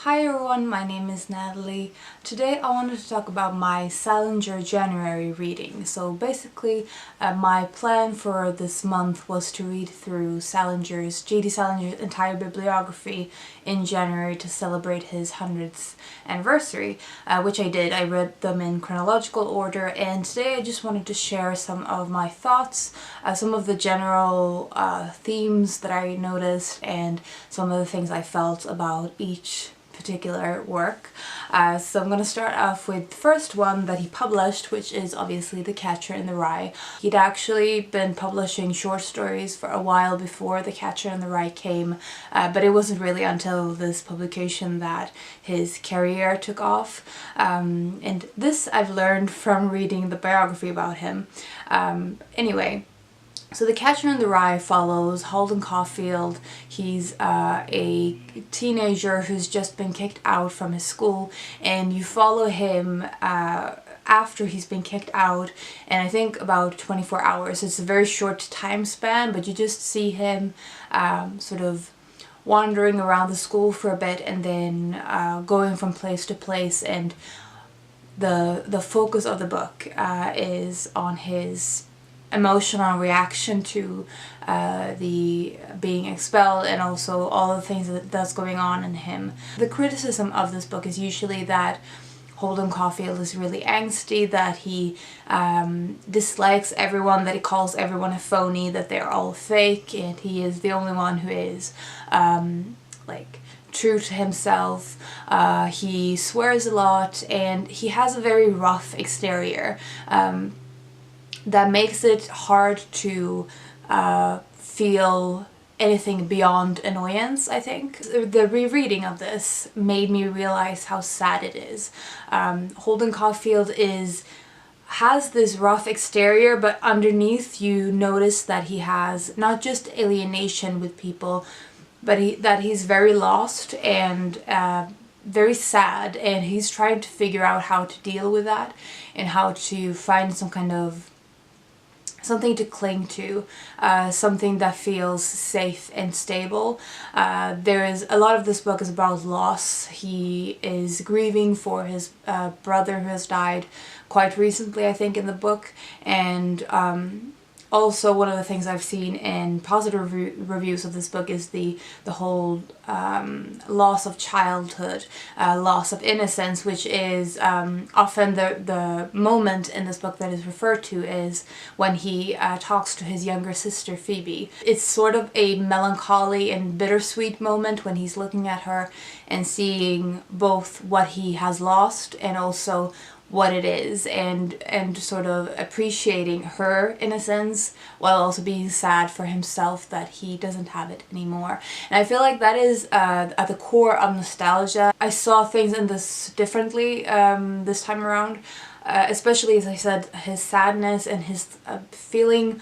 Hi everyone, my name is Natalie. Today I wanted to talk about my Salinger January reading. So basically my plan for this month was to read through J.D. Salinger's entire bibliography in January to celebrate his 100th anniversary, which I did. I read them in chronological order, and today I just wanted to share some of my thoughts, some of the general themes that I noticed, and some of the things I felt about each particular work. So I'm going to start off with the first one that he published, which is obviously The Catcher in the Rye. He'd actually been publishing short stories for a while before The Catcher in the Rye came, but it wasn't really until this publication that his career took off. And this I've learned from reading the biography about him. Anyway, so The Catcher in the Rye follows Holden Caulfield. He's a teenager who's just been kicked out from his school, and you follow him after he's been kicked out, and I think about 24 hours. It's a very short time span, but you just see him sort of wandering around the school for a bit and then going from place to place, and the focus of the book is on his emotional reaction to the being expelled, and also all the things that's going on in him. The criticism of this book is usually that Holden Caulfield is really angsty, that he dislikes everyone, that he calls everyone a phony, that they're all fake, and he is the only one who is true to himself. He swears a lot, and he has a very rough exterior. That makes it hard to feel anything beyond annoyance, I think. The rereading of this made me realize how sad it is. Holden Caulfield has this rough exterior, but underneath you notice that he has not just alienation with people, but that he's very lost and very sad, and he's trying to figure out how to deal with that and how to find some kind of something to cling to, something that feels safe and stable. There is a lot of this book is about loss. He is grieving for his brother who has died quite recently, I think, in the book, and also one of the things I've seen in positive reviews of this book is the whole loss of childhood, loss of innocence, which is often the moment in this book that is referred to is when he talks to his younger sister Phoebe. It's sort of a melancholy and bittersweet moment when he's looking at her and seeing both what he has lost and also what it is, and sort of appreciating her innocence while also being sad for himself that he doesn't have it anymore. And I feel like that is at the core of nostalgia. I saw things in this differently this time around, especially, as I said, his sadness and his feeling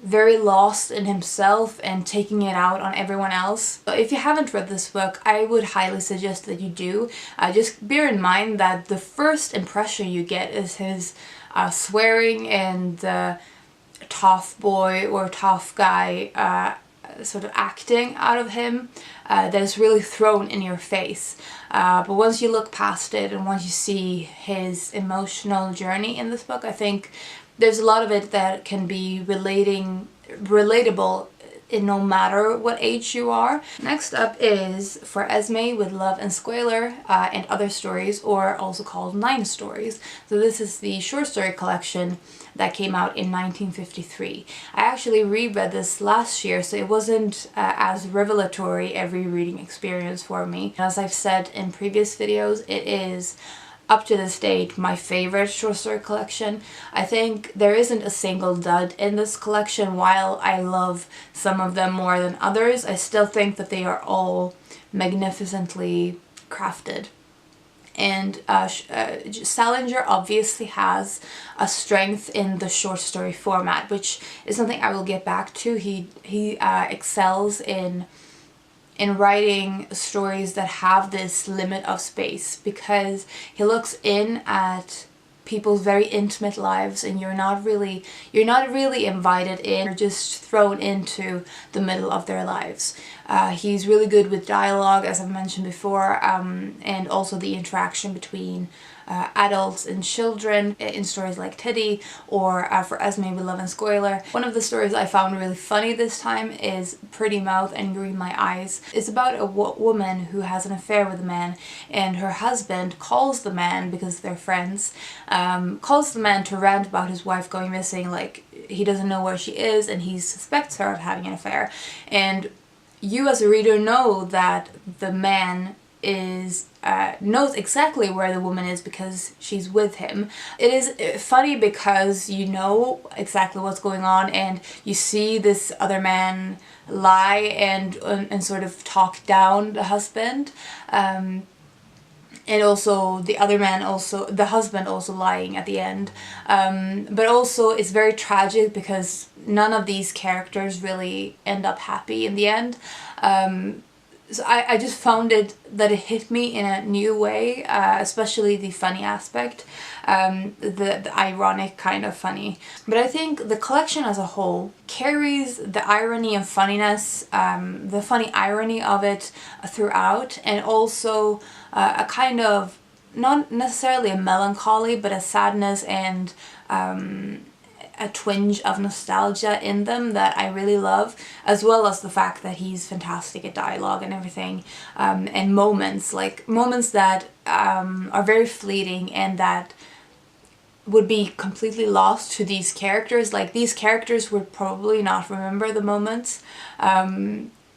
very lost in himself and taking it out on everyone else. So if you haven't read this book, I would highly suggest that you do. Just bear in mind that the first impression you get is his swearing and tough boy or tough guy sort of acting out of him that is really thrown in your face. But once you look past it and once you see his emotional journey in this book, I think there's a lot of it that can be relatable in no matter what age you are. Next up is For Esme with Love and Squalor and Other Stories, or also called 9 Stories. So this is the short story collection that came out in 1953. I actually reread this last year, so it wasn't as revelatory a rereading experience for me. As I've said in previous videos, it is up to this date my favorite short story collection. I think there isn't a single dud in this collection. While I love some of them more than others, I still think that they are all magnificently crafted. And Salinger obviously has a strength in the short story format, which is something I will get back to. He excels in writing stories that have this limit of space, because he looks in at people's very intimate lives and you're not really invited in, you're just thrown into the middle of their lives. He's really good with dialogue, as I've mentioned before, and also the interaction between adults and children in stories like Teddy, or for Esme, We Love and Squalor. One of the stories I found really funny this time is Pretty Mouth and Green My Eyes. It's about a woman who has an affair with a man, and her husband calls the man, because they're friends, calls the man to rant about his wife going missing, like he doesn't know where she is and he suspects her of having an affair. And you as a reader know that the man knows exactly where the woman is because she's with him. It is funny because you know exactly what's going on, and you see this other man lie and sort of talk down the husband, and also the other man, also the husband, also lying at the end. But also it's very tragic because none of these characters really end up happy in the end. So I just found that it hit me in a new way, especially the funny aspect, the ironic kind of funny. But I think the collection as a whole carries the irony and funniness, the funny irony of it throughout, and also a kind of, not necessarily a melancholy, but a sadness and a twinge of nostalgia in them that I really love, as well as the fact that he's fantastic at dialogue and everything, and moments that are very fleeting and that would be completely lost to these characters. Like, these characters would probably not remember the moments.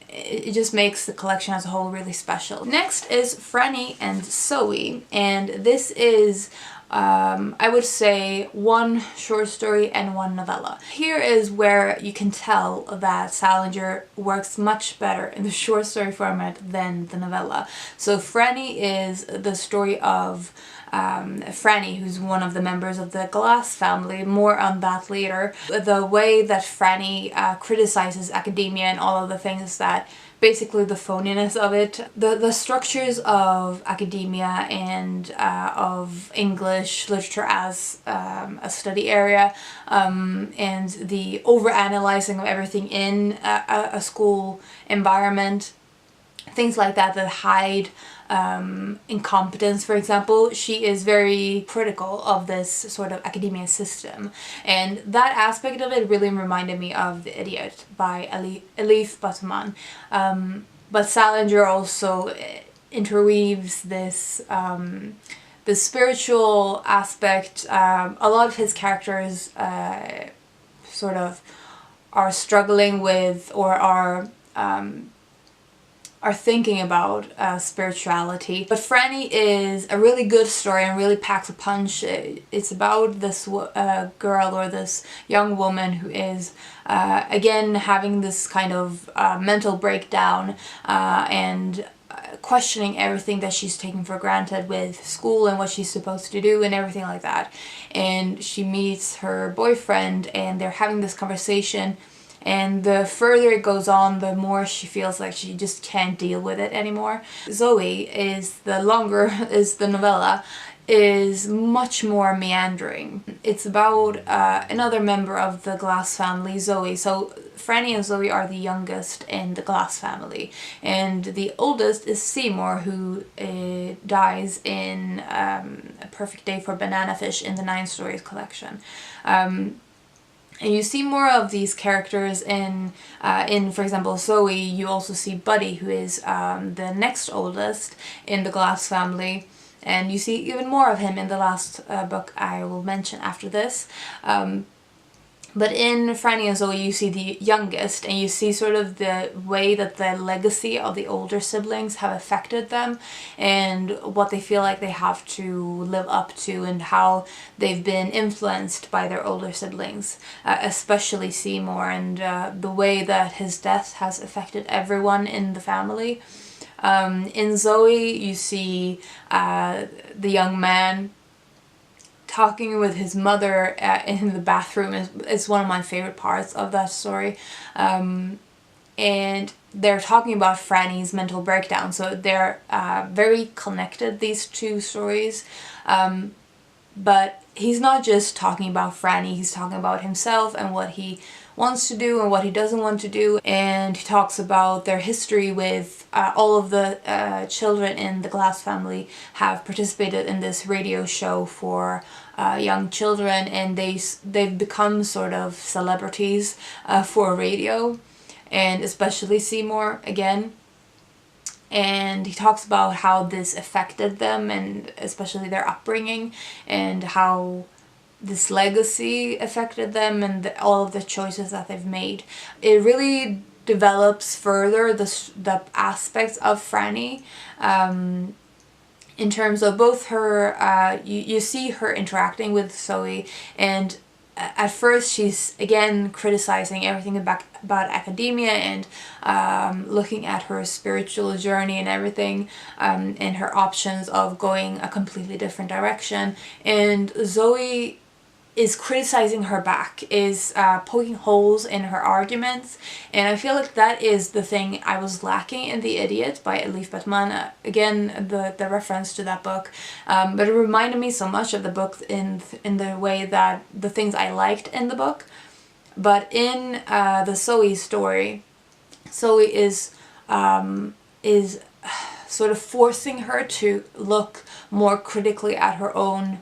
It just makes the collection as a whole really special. Next is Franny and Zooey, and this is I would say one short story and one novella. Here is where you can tell that Salinger works much better in the short story format than the novella. So Franny is the story of Franny, who's one of the members of the Glass family. More on that later. The way that Franny criticizes academia and all of the things that, basically the phoniness of it, the structures of academia and of English literature as a study area, and the overanalyzing of everything in a school environment, things like that hide incompetence, for example. She is very critical of this sort of academia system, and that aspect of it really reminded me of The Idiot by Elif Batuman. But Salinger also interweaves this the spiritual aspect. A lot of his characters sort of are struggling with, or are thinking about spirituality. But Franny is a really good story and really packs a punch. It's about this girl, or this young woman, who is again having this kind of mental breakdown and questioning everything that she's taken for granted with school and what she's supposed to do and everything like that. And she meets her boyfriend and they're having this conversation. And the further it goes on, the more she feels like she just can't deal with it anymore. Zooey is the novella, is much more meandering. It's about another member of the Glass family, Zooey. So Franny and Zooey are the youngest in the Glass family, and the oldest is Seymour, who dies in A Perfect Day for Banana Fish in the 9 Stories collection. And you see more of these characters in for example, Zooey. You also see Buddy, who is the next oldest in the Glass family, and you see even more of him in the last book I will mention after this. But in Franny and Zooey, you see the youngest, and you see sort of the way that the legacy of the older siblings have affected them, and what they feel like they have to live up to, and how they've been influenced by their older siblings, especially Seymour, and the way that his death has affected everyone in the family. In Zooey, you see the young man talking with his mother in the bathroom is one of my favorite parts of that story. And they're talking about Franny's mental breakdown, so they're very connected, these two stories. But he's not just talking about Franny, he's talking about himself and what he wants to do and what he doesn't want to do, and he talks about their history with all of the children in the Glass family have participated in this radio show for young children, and they've become sort of celebrities for radio, and especially Seymour again. And he talks about how this affected them, and especially their upbringing, and how this legacy affected them, and all of the choices that they've made. It really develops further the aspects of Franny, in terms of both her, you see her interacting with Zooey, and at first she's again criticizing everything about academia, and looking at her spiritual journey and everything, and her options of going a completely different direction. And Zooey is criticizing her back, is poking holes in her arguments, and I feel like that is the thing I was lacking in The Idiot by Elif Batuman. Again, the reference to that book, but it reminded me so much of the book in the way that the things I liked in the book. But in the Zooey story, Zooey is sort of forcing her to look more critically at her own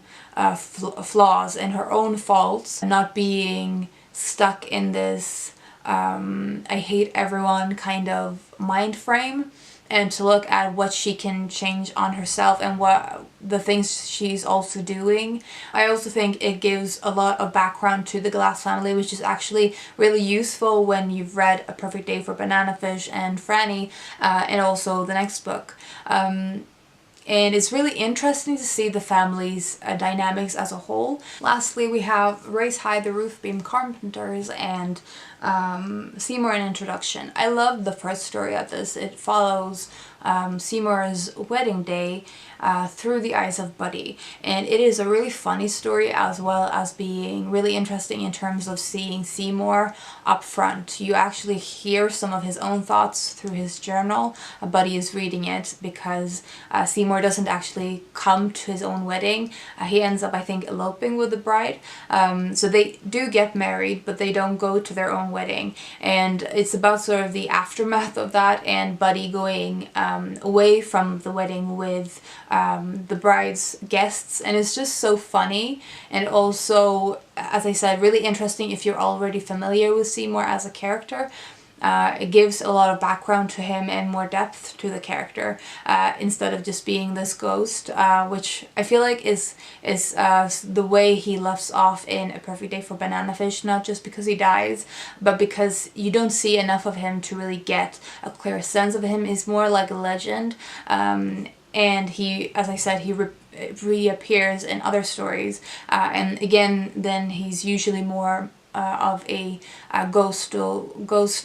flaws and her own faults, not being stuck in this I hate everyone kind of mind frame, and to look at what she can change on herself and what the things she's also doing. I also think it gives a lot of background to the Glass family, which is actually really useful when you've read A Perfect Day for Banana Fish and Franny, and also the next book. And it's really interesting to see the family's dynamics as a whole. Lastly, we have Raise High the Roof Beam Carpenters and Seymour an Introduction. I love the first story of this. It follows Seymour's wedding day through the eyes of Buddy, and it is a really funny story, as well as being really interesting in terms of seeing Seymour up front. You actually hear some of his own thoughts through his journal. Buddy is reading it because Seymour doesn't actually come to his own wedding. He ends up, I think, eloping with the bride. So they do get married, but they don't go to their own wedding, and it's about sort of the aftermath of that, and Buddy going away from the wedding with the bride's guests, and it's just so funny, and also, as I said, really interesting if you're already familiar with Seymour as a character. It gives a lot of background to him and more depth to the character, instead of just being this ghost, which I feel like is the way he left off in A Perfect Day for Banana Fish, not just because he dies, but because you don't see enough of him to really get a clear sense of him. He's more like a legend, and he, as I said, he reappears in other stories, and again, then he's usually more of a ghost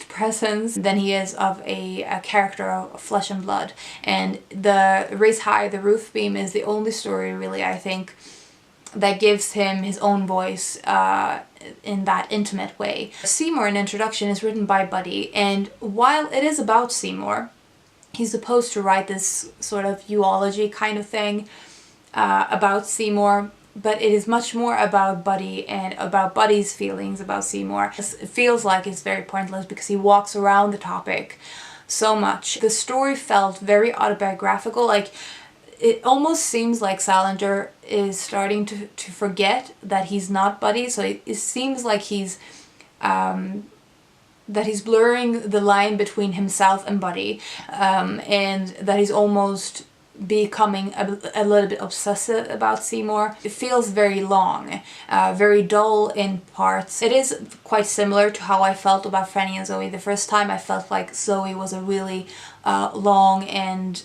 presence than he is of a character of flesh and blood. And the Raise High the Roof Beam is the only story, really, I think, that gives him his own voice in that intimate way. Seymour an Introduction is written by Buddy, and while it is about Seymour, he's supposed to write this sort of eulogy kind of thing about Seymour, but it is much more about Buddy and about Buddy's feelings about Seymour. It feels like it's very pointless because he walks around the topic so much. The story felt very autobiographical, like it almost seems like Salinger is starting to forget that he's not Buddy, so it seems like he's that he's blurring the line between himself and Buddy, and that he's almost becoming a little bit obsessive about Seymour. It feels very long, very dull in parts. It is quite similar to how I felt about Franny and Zooey. The first time I felt like Zooey was a really long and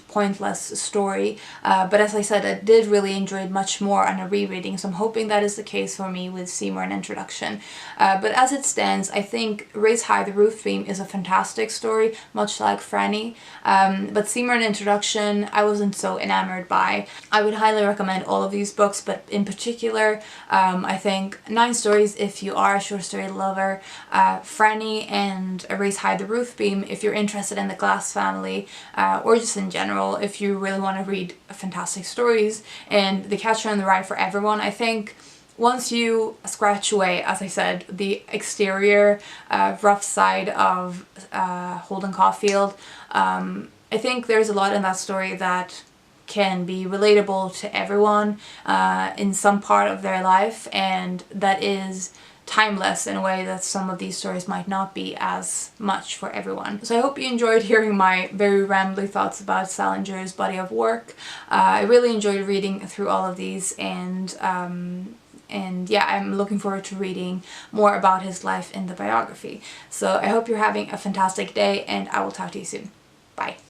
pointless story, but as I said, I did really enjoy it much more on a rereading, so I'm hoping that is the case for me with Seymour an Introduction. But as it stands, I think Raise High the Roof Beam is a fantastic story, much like Franny, but Seymour an Introduction I wasn't so enamored by. I would highly recommend all of these books, but in particular, I think 9 stories if you are a short story lover, Franny and Raise High the Roof Beam if you're interested in the Glass family, or just in general if you really want to read fantastic stories, and The Catcher in the Rye for everyone. I think once you scratch away, as I said, the exterior rough side of Holden Caulfield, I think there's a lot in that story that can be relatable to everyone in some part of their life, and that is timeless in a way that some of these stories might not be as much for everyone. So I hope you enjoyed hearing my very rambly thoughts about Salinger's body of work. I really enjoyed reading through all of these, and yeah, I'm looking forward to reading more about his life in the biography. So I hope you're having a fantastic day, and I will talk to you soon. Bye.